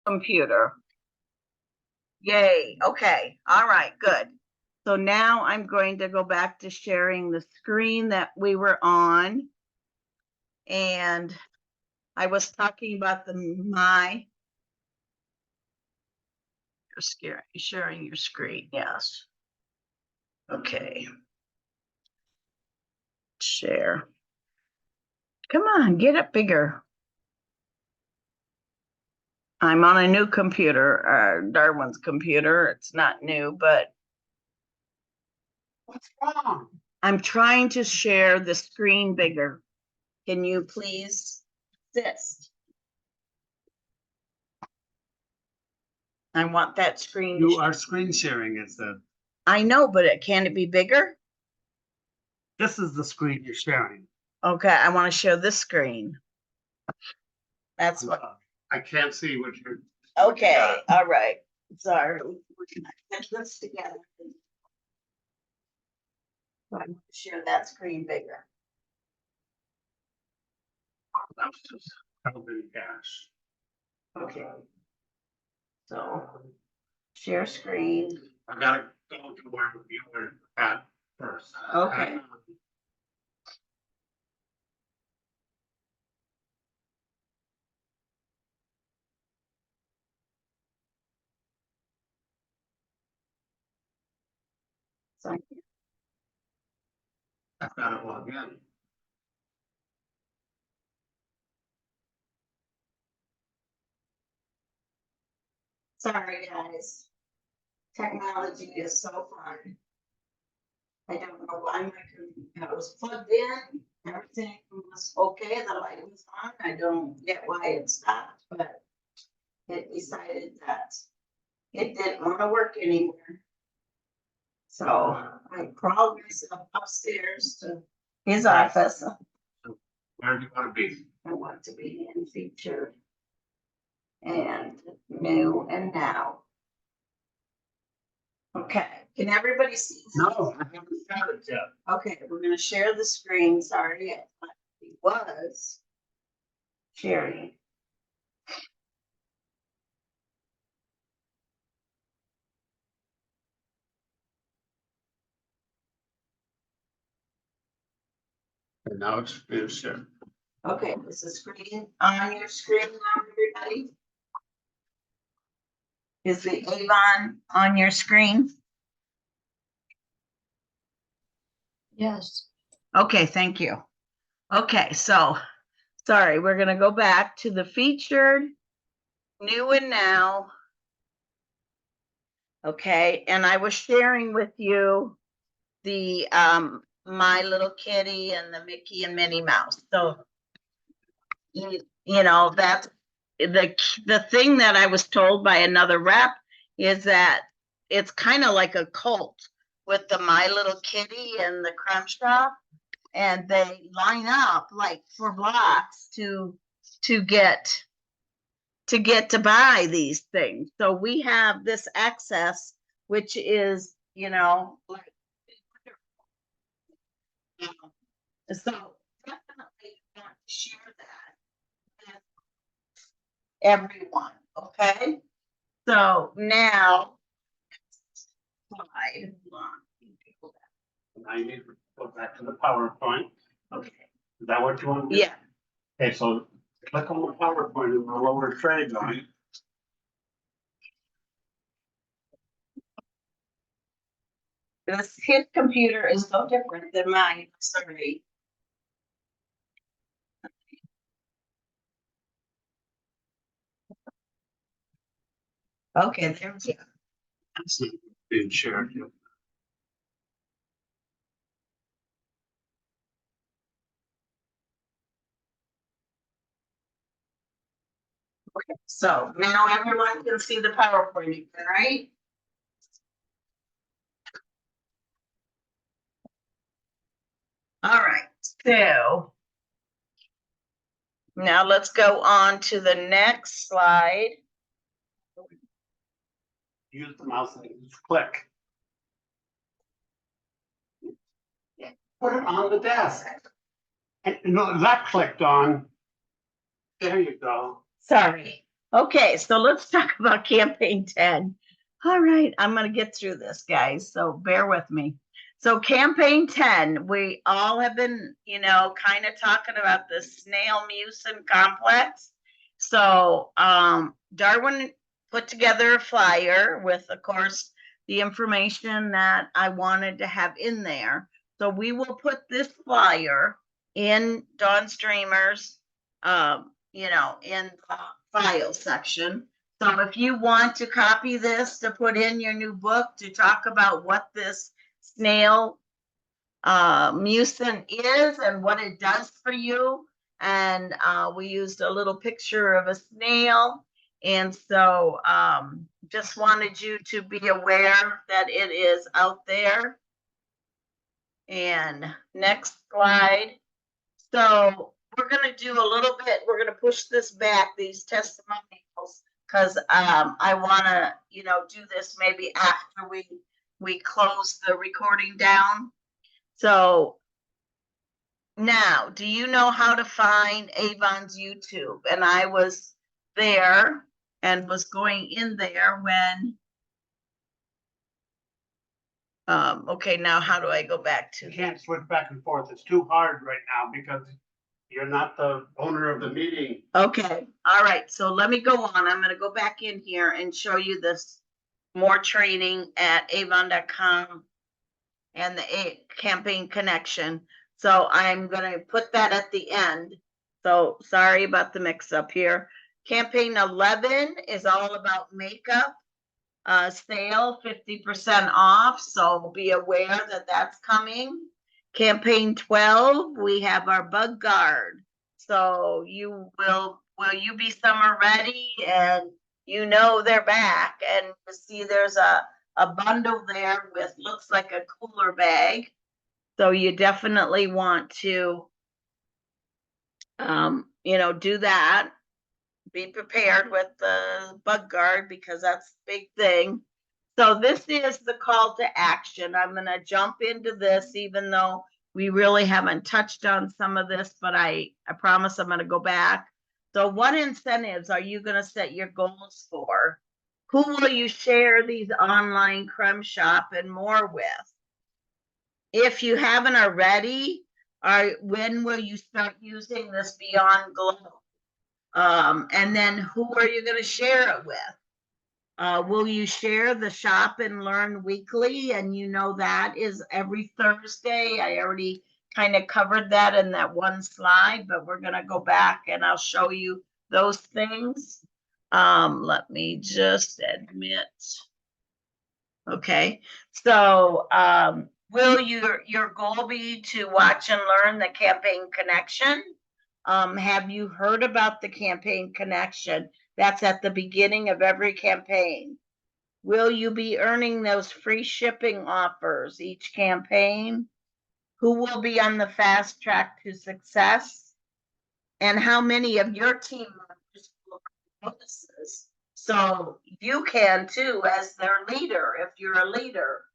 computer. Yay. Okay. All right. Good. So now I'm going to go back to sharing the screen that we were on. And I was talking about you're sharing your screen. Yes. Okay. Share. Come on, get it bigger. I'm on a new computer, Darwin's computer. It's not new, but what's wrong? I'm trying to share the screen bigger. Can you please assist? I want that screen. You are screen sharing, it said. I know, but can it be bigger? This is the screen you're sharing. Okay, I want to show this screen. That's what. I can't see what you're. Okay, all right. Sorry. We're gonna get this together. So I want to share that screen bigger. That's just probably cash. Okay. So share screen. I gotta go to where you were at first. Okay. So I've got to log in. sorry, guys. Technology is so fun. I don't know why my computer was plugged in. Everything was okay. The light was on. I don't get why it stopped, but it decided that it didn't want to work anymore. So I crawled myself upstairs to his office. Where do you want to be? I want to be in featured and new and now. Okay, can everybody see this? No, I haven't started yet. Okay, we're gonna share the screen. Sorry, it was sharing. And now it's being shared. Okay, is the screen on your screen now, everybody? Is the Avon on your screen? Yes. Okay, thank you. Okay, so sorry, we're gonna go back to the featured, new and now. Okay, and I was sharing with you the My Little Kitty and the Mickey and Minnie Mouse. So you know that's the thing that I was told by another rep is that it's kind of like a cult with the My Little Kitty and the Crunchwrap, and they line up like for blocks to get to buy these things. So we have this access, which is, like, so definitely want to share that with everyone. Okay. So now, slide. Now you need to go back to the PowerPoint. Okay. Is that what you want to do? Yeah. Okay, so click on the PowerPoint in the lower tray line. His computer is so different than mine. Sorry. Okay, there we go. It's not being shared yet. Okay, so now everyone can see the PowerPoint again, right? All right, so now let's go on to the next slide. Use the mouse and just click. Put it on the desk. And that clicked on. There you go. Sorry. Okay, so let's talk about campaign 10. All right, I'm going to get through this, guys, so bear with me. So campaign 10, we all have been, kind of talking about the snail mucin complex. So Darwin put together a flyer with, of course, the information that I wanted to have in there. So we will put this flyer in Dawn Streamer's, in the file section. So if you want to copy this to put in your new book to talk about what this snail mucin is and what it does for you, and we used a little picture of a snail, and so just wanted you to be aware that it is out there. And next slide. So we're gonna do a little bit, we're gonna push this back, these testimonials, because I wanna, do this maybe after we close the recording down. So now, do you know how to find Avon's YouTube? And I was there and was going in there when okay, now how do I go back to You can't switch back and forth. It's too hard right now because you're not the owner of the meeting. Okay, all right, so let me go on. I'm gonna go back in here and show you this more training at avon.com and the campaign connection. So I'm gonna put that at the end. So sorry about the mix up here. Campaign 11 is all about makeup. Sale 50% off, so be aware that that's coming. Campaign 12, we have our bug guard. So will you be summer ready? And they're back, and you see there's a bundle there with looks like a cooler bag. So you definitely want to do that. Be prepared with the bug guard because that's the big thing. So this is the call to action. I'm going to jump into this, even though we really haven't touched on some of this, but I promise I'm going to go back. So what incentives are you going to set your goals for? Who will you share these online creme shop and more with? If you haven't already, when will you start using this Beyond Glow? And then who are you going to share it with? Will you share the shop and learn weekly? And that is every Thursday. I already kind of covered that in that one slide, but we're going to go back and I'll show you those things. Let me just admit. Okay, so will your goal be to watch and learn the campaign connection? Have you heard about the campaign connection? That's at the beginning of every campaign. Will you be earning those free shipping offers each campaign? Who will be on the fast track to success? And how many of your team members will bonuses? So you can too, as their leader, if you're a leader.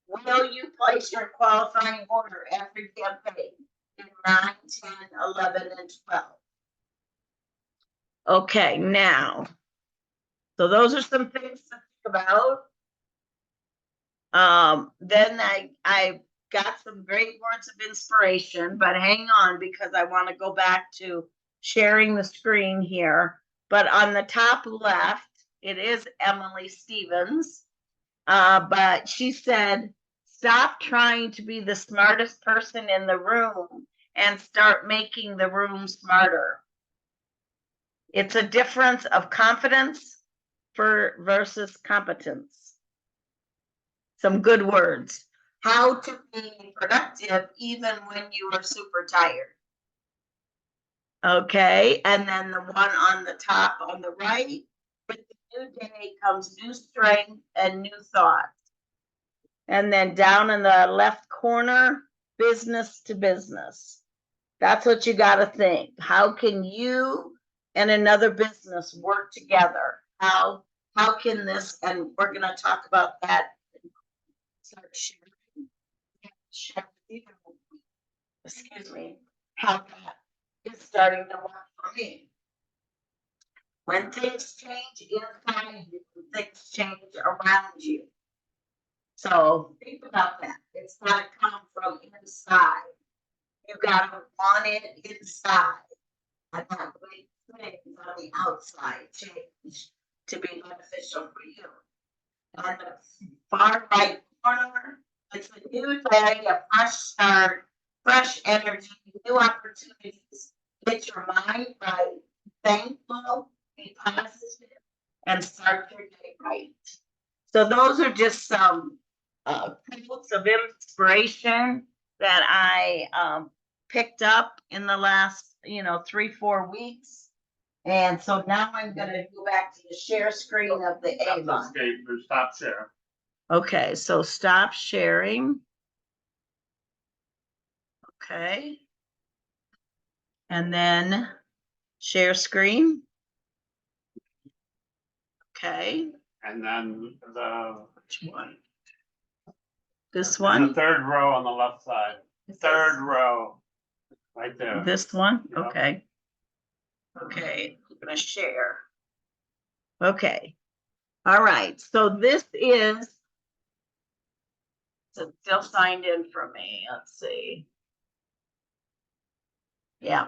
Will you place your qualifying order every campaign in 9, 10, 11, and 12? Okay, now, so those are some things to think about. Then I got some great words of inspiration, but hang on because I want to go back to sharing the screen here. But on the top left, it is Emily Stevens. But she said, stop trying to be the smartest person in the room and start making the room smarter. It's a difference of confidence versus competence. Some good words. How to be productive even when you are super tired. Okay, and then the one on the top on the right, with the new day comes new strength and new thoughts. And then down in the left corner, business to business. That's what you got to think. How can you and another business work together? How can this, and we're going to talk about that. Start sharing. Excuse me. How that is starting to work for me. When things change inside you, things change around you. So think about that. It's gotta come from inside. You gotta want it inside. And that way things on the outside change to be beneficial for you. On the far right corner, it's a new day, a fresh start, fresh energy, new opportunities. Get your mind right, thankful, be positive, and start your day right. So those are just some quotes of inspiration that I picked up in the last 3-4 weeks. And so now I'm gonna go back to the share screen of the Avon. Escape or stop share. Okay, so stop sharing. Okay. And then share screen. Okay, And then which one? This the one? third row on the left side. Third row, right there. This one? Yeah. Okay. Okay, I'm gonna share. Okay. All right, so this is it's still signed in for me. Let's see. Yeah.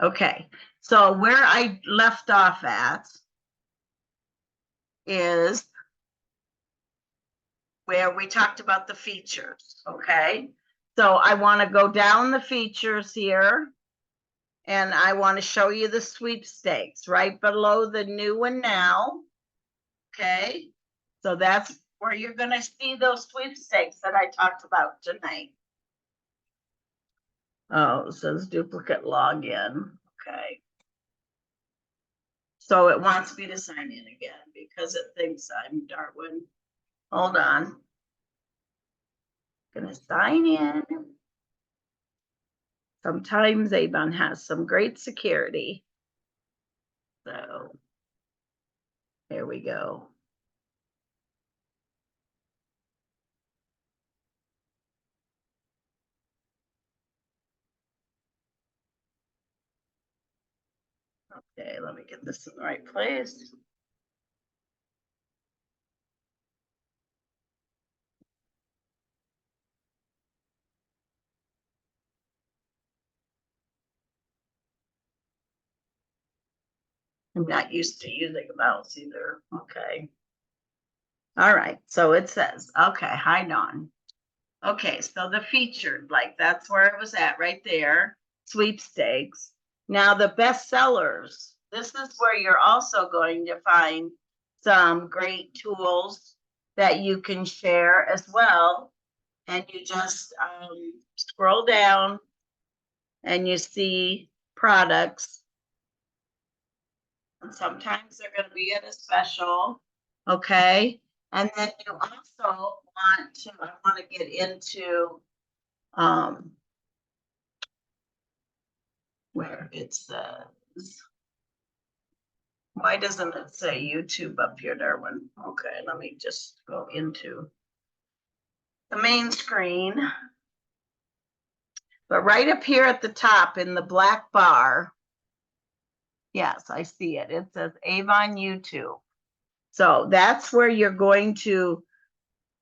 Okay. So where I left off at is where we talked about the features. Okay. So I want to go down the features here. And I want to show you the sweepstakes right below the new and now. Okay. So that's where you're going to see those sweepstakes that I talked about tonight. Oh, it says duplicate login. Okay. So it wants me to sign in again because it thinks I'm Darwin. Hold on. Gonna sign in. Sometimes Avon has some great security. So here we go. Okay, let me get this in the right place. I'm not used to using a mouse either. Okay. All right, so it says, okay, hi Dawn. Okay, so the featured, like that's where it was at right there, sweepstakes. Now the bestsellers, this is where you're also going to find some great tools that you can share as well. And you just scroll down and you see products. And sometimes they're going to be at a special, okay? And then you also I want to get into where it says, why doesn't it say YouTube up here, Darwin? Okay, let me just go into the main screen. But right up here at the top in the black bar, yes, I see it. It says Avon YouTube. So that's where you're going to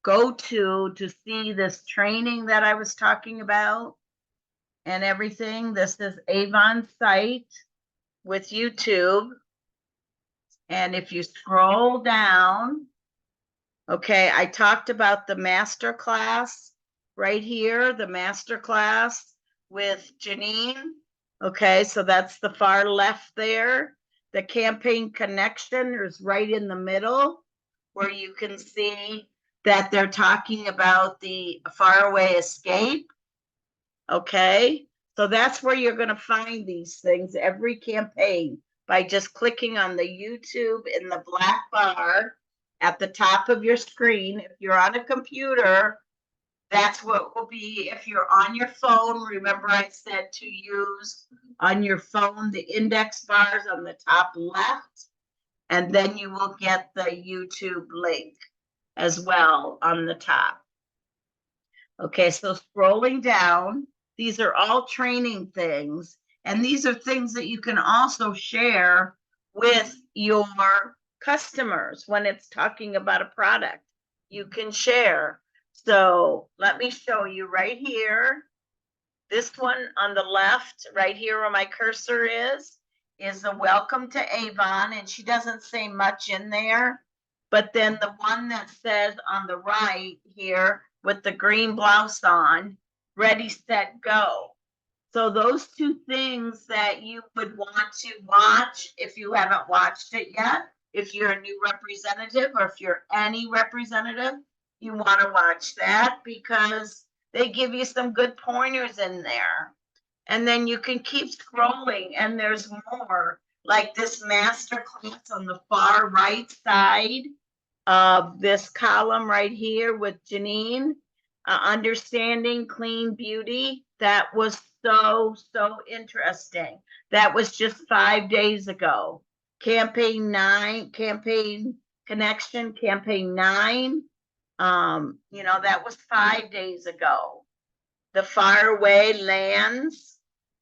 go to see this training that I was talking about and everything. This is Avon's site with YouTube. And if you scroll down, okay, I talked about the master class right here, the master class with Janine. Okay, so that's the far left there. The campaign connection is right in the middle where you can see that they're talking about the faraway escape. Okay, so that's where you're going to find these things every campaign by just clicking on the YouTube in the black bar at the top of your screen. If you're on a computer, that's what will be. If you're on your phone, remember I said to use on your phone the index bars on the top left, and then you will get the YouTube link as well on the top. Okay, so scrolling down, these are all training things, and these are things that you can also share with your customers when it's talking about a product. You can share. So let me show you right here. This one on the left, right here where my cursor is the welcome to Avon, and she doesn't say much in there. But then the one that says on the right here with the green blouse on, ready, set, go. So those two things that you would want to watch if you haven't watched it yet, if you're a new representative or if you're any representative, you want to watch that because they give you some good pointers in there. And then you can keep scrolling and there's more, like this master class on the far right side of this column right here with Janine, understanding clean beauty. That was so interesting. That was just 5 days ago. Campaign connection, campaign 9. That was 5 days ago. The faraway lands,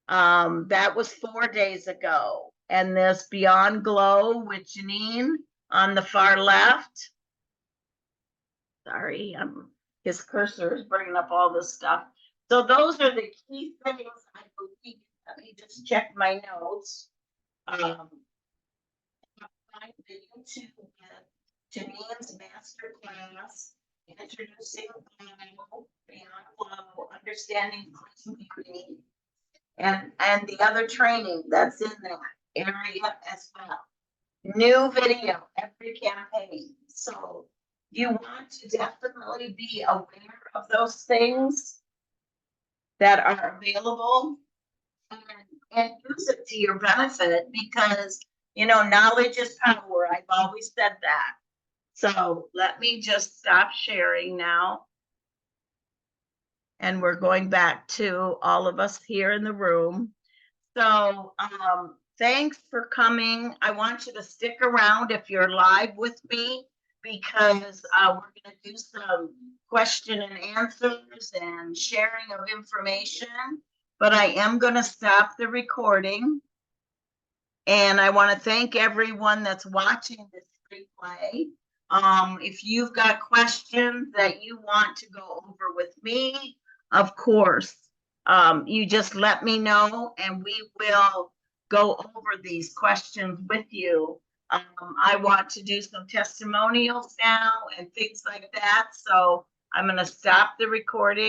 that was 4 days ago. And this Beyond Glow with Janine on the far left. Sorry, his cursor is bringing up all this stuff. So those are the key things, I believe. Let me just check my notes. Find the YouTube Janine's master class, introducing Beyond Glow, understanding clean beauty, and the other training that's in that area as well. New video every campaign. So you want to definitely be aware of those things that are available and use it to your benefit because, knowledge is power. I've always said that. So let me just stop sharing now. And we're going back to all of us here in the room. So thanks for coming. I want you to stick around if you're live with me because we're going to do some question and answers and sharing of information. But I am going to stop the recording. And I want to thank everyone that's watching this replay. If you've got questions that you want to go over with me, of course, you just let me know and we will go over these questions with you. I want to do some testimonials now and things like that. So I'm going to stop the recording.